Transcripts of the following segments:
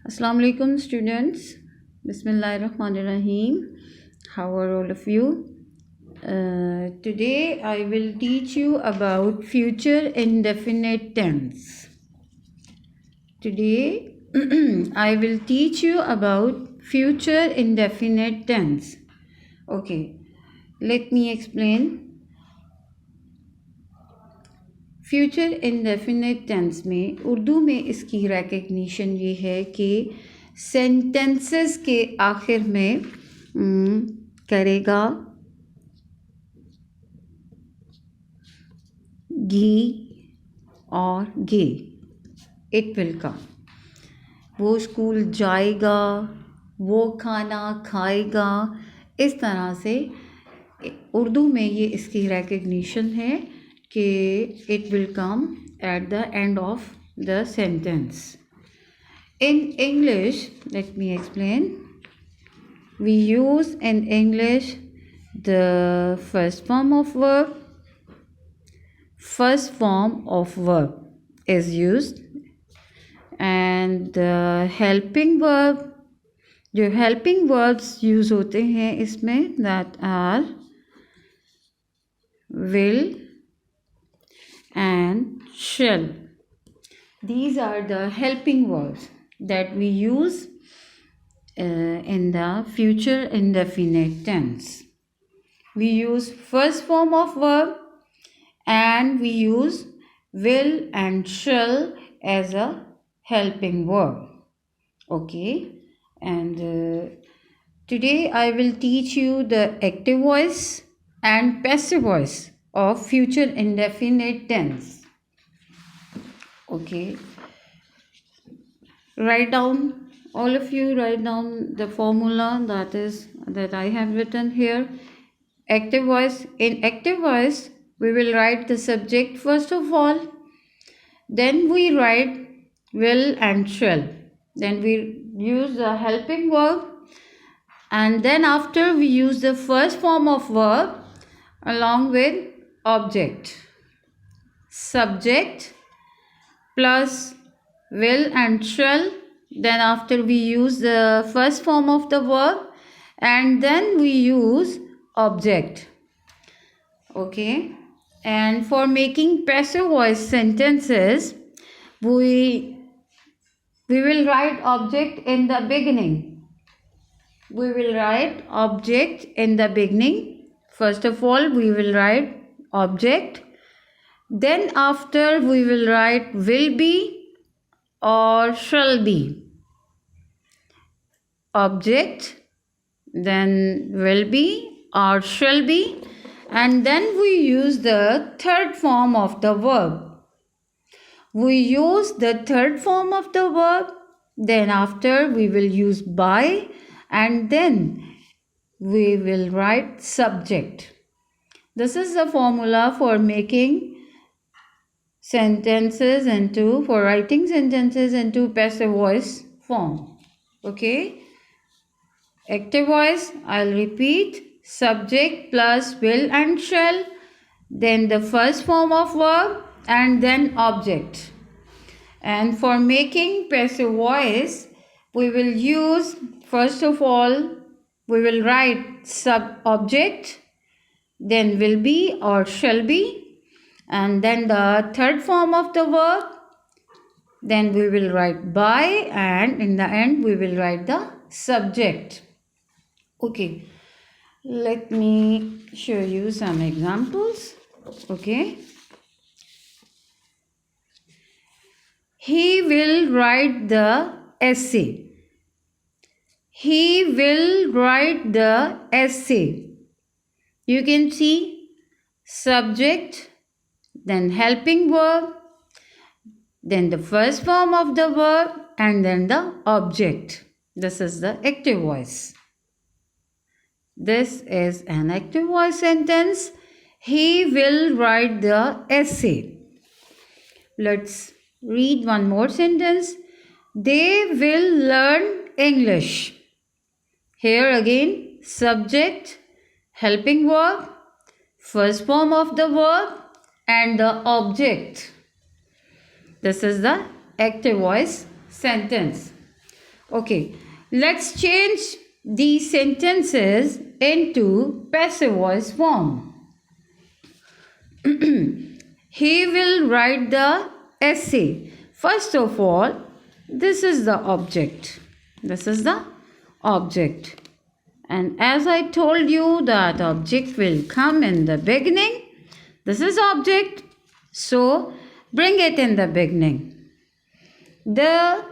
Assalamu alaikum students. Bismillahirrahmanirrahim. How are all of you? Today I will teach you about future indefinite tense. Today I will teach you about future indefinite tense. Okay, let me explain. Future indefinite tense में उर्दू में इसकी recognition ये है कि sentences के आखिर में करेगा गी और गे, इट विल कम। वो स्कूल जाएगा, वो खाना खाएगा, इस तरह से उर्दू में ये इसकी रिकग्निशन है कि it will come at the end of the sentence. In English, let me explain. We use in English the first form of verb. First form of verb is used, and the helping verb, जो helping verbs use होते हैं इसमें, that are will and shall. These are the helping verbs that we use in the future indefinite tense. We use first form of verb and we use will and shall as a helping verb. Okay, and today I will teach you the active voice and passive voice of future indefinite tense. Okay, write down, all of you write down the formula that I have written here. Active voice. In active voice we will write the subject first of all, then we write will and shall, then we use the helping verb, and then after we use the first form of verb along with object. Subject plus will and shall, then after we use the first form of the verb and then we use object. Okay, and for making passive voice sentences we will write object in the beginning. We will write object in the beginning. First of all, we will write object. Then after we will write will be or shall be. Object, then will be or shall be, and then we use the third form of the verb. We use the third form of the verb, then after we will use by, and then we will write subject. This is the formula for making sentences for writing sentences into passive voice form. Okay, active voice, I'll repeat, subject plus will and shall, then the first form of verb and then object. And for making passive voice we will use, first of all we will write object, then will be or shall be, and then the third form of the verb, then we will write by, and in the end we will write the subject. Okay, let me show you some examples. Okay, he will write the essay. He will write the essay. You can see subject, then helping verb, then the first form of the verb, and then the object. This is the active voice. This is an active voice sentence. He will write the essay. Let's read one more sentence. They will learn English. Here again, subject, helping verb, first form of the verb, and the object. This is the active voice sentence. Okay, let's change these sentences into passive voice form. He will write the essay. First of all, this is the object. This is the object. And as I told you that object will come in the beginning. This is object. So, bring it in the beginning. The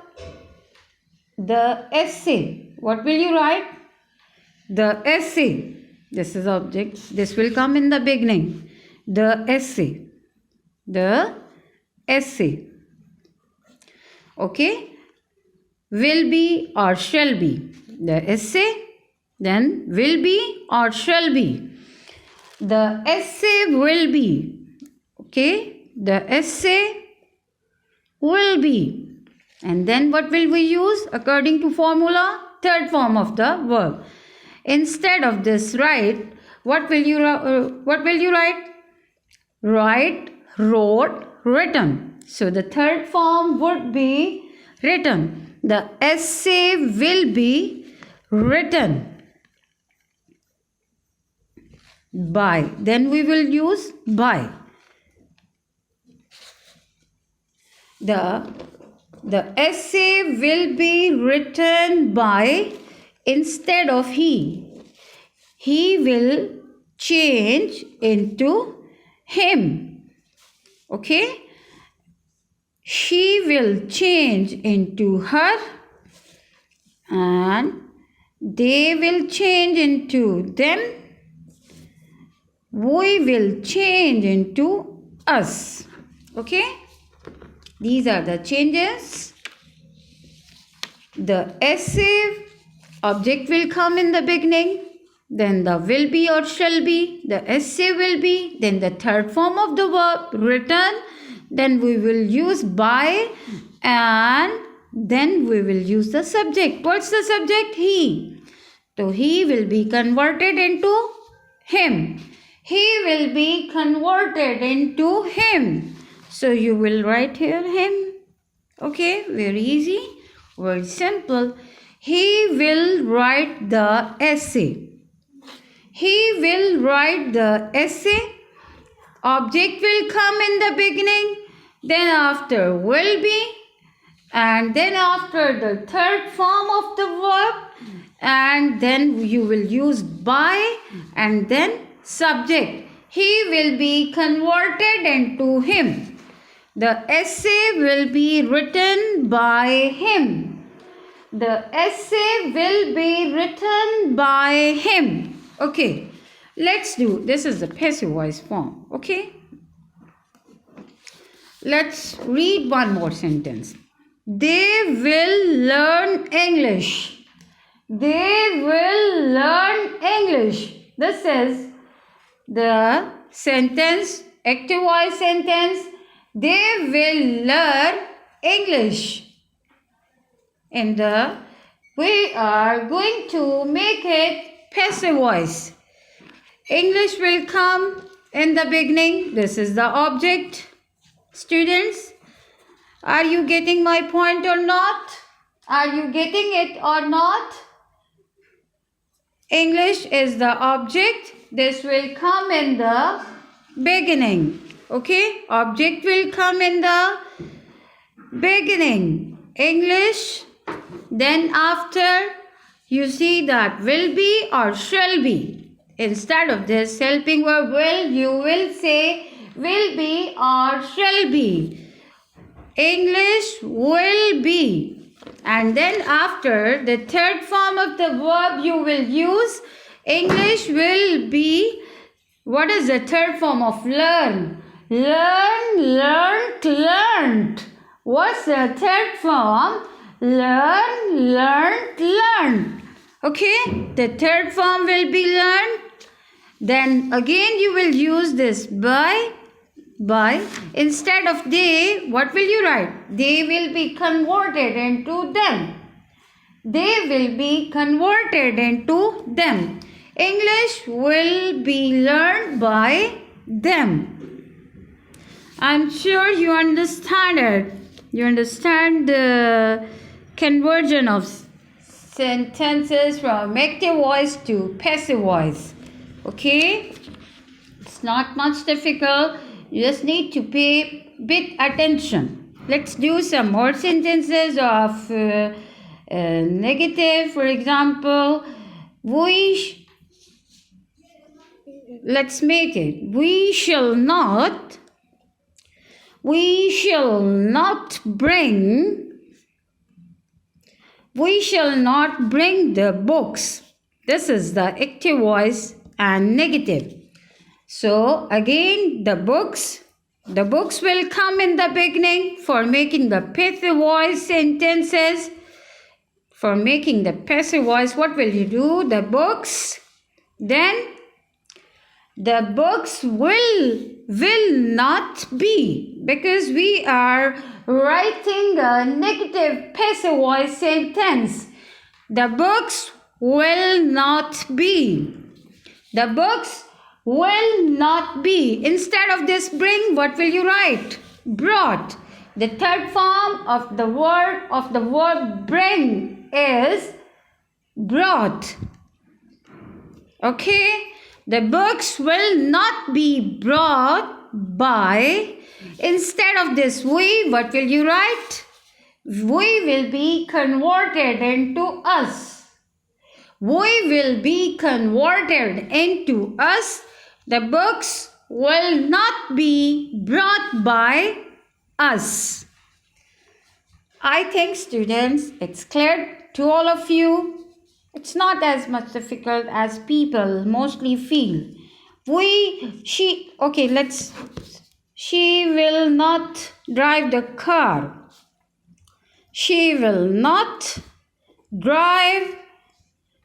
essay. What will you write? The essay. This is object. This will come in the beginning. The essay. The essay. Okay. Will be or shall be. The essay. Then will be or shall be. The essay will be. Okay. The essay will be. And then what will we use? According to formula, third form of the verb. Instead of this write, what will you write? Write, wrote, written. So the third form would be written. The essay will be written by. Then we will use by. The essay will be written by instead of he. He will change into him. Okay? She will change into her. And they will change into them. We will change into us. Okay? These are the changes. The essay object will come in the beginning. Then the will be or shall be. The essay will be. Then the third form of the verb written. Then we will use by. And then we will use the subject. What's the subject? He. So he will be converted into him. He will be converted into him. So you will write here him. Okay, very easy, very simple. He will write the essay. He will write the essay. Object will come in the beginning. Then after will be. And then after the third form of the verb. And then you will use by. And then subject. He will be converted into him. The essay will be written by him. The essay will be written by him. Okay, let's do. This is the passive voice form. Okay, let's read one more sentence. They will learn English. They will learn English. This is the sentence, active voice sentence. They will learn English. And we are going to make it passive voice. English will come in the beginning. This is the object. Students, are you getting my point or not? Are you getting it or not? English is the object. This will come in the beginning. Okay, object will come in the beginning. English. Then after you see that will be or shall be. Instead of this helping verb will, you will say will be or shall be. English will be. And then after the third form of the verb you will use English will be. What is the third form of learn? Learn, learnt, learnt. What's the third form? Learn, learnt, learned. Okay, the third form will be learned. Then again you will use this by. Instead of they, what will you write? They will be converted into them. They will be converted into them. English will be learned by them. I'm sure you understand it. You understand the conversion of sentences from active voice to passive voice. Okay, it's not much difficult. You just need to pay bit attention. Let's do some more sentences of negative. For example, let's make it. We shall not bring the books. This is the active voice and negative. So again, the books will come in the beginning for making the passive voice sentences. For making the passive voice, what will you do? The books. Then the books will not be, because we are writing a negative passive voice sentence. The books will not be. The books will not be. Instead of this bring, what will you write? Brought. The third form of the verb bring is brought. Okay? The books will not be brought by. Instead of this we, what will you write? We will be converted into us. We will be converted into us. The books will not be brought by us. I think, students, it's clear to all of you. It's not as much difficult as people mostly feel. She will not drive the car. She will not drive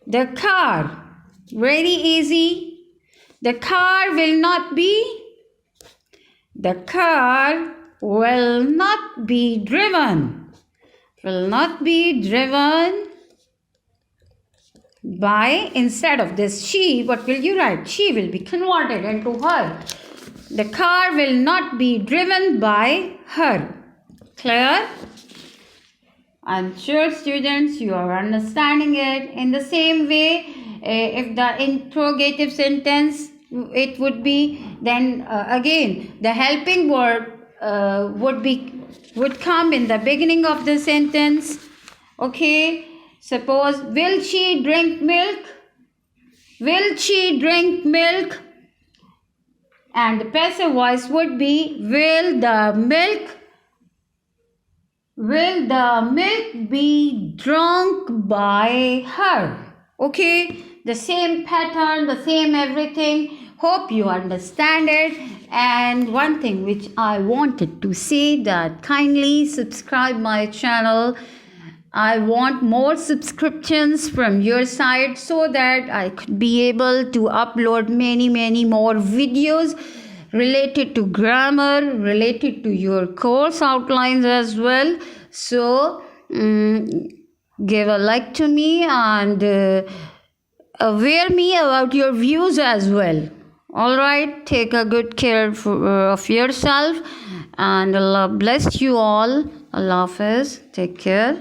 the car. Very easy. The car will not be. The car will not be driven. Will not be driven by. Instead of this she, what will you write? She will be converted into her. The car will not be driven by her. Clear? I'm sure, students, you are understanding it. In the same way, if the interrogative sentence it would be, then again the helping verb would come in the beginning of the sentence. Okay, suppose, will she drink milk? Will she drink milk? And the passive voice would be, will the milk be drunk by her? Okay, the same pattern, the same everything. Hope you understand it. And one thing which I wanted to say, that kindly subscribe my channel. I want more subscriptions from your side so that I could be able to upload many more videos related to grammar, related to your course outlines as well. So give a like to me and aware me about your views as well. All right, take a good care of yourself, and Allah bless you all. Allah Hafiz. Take care.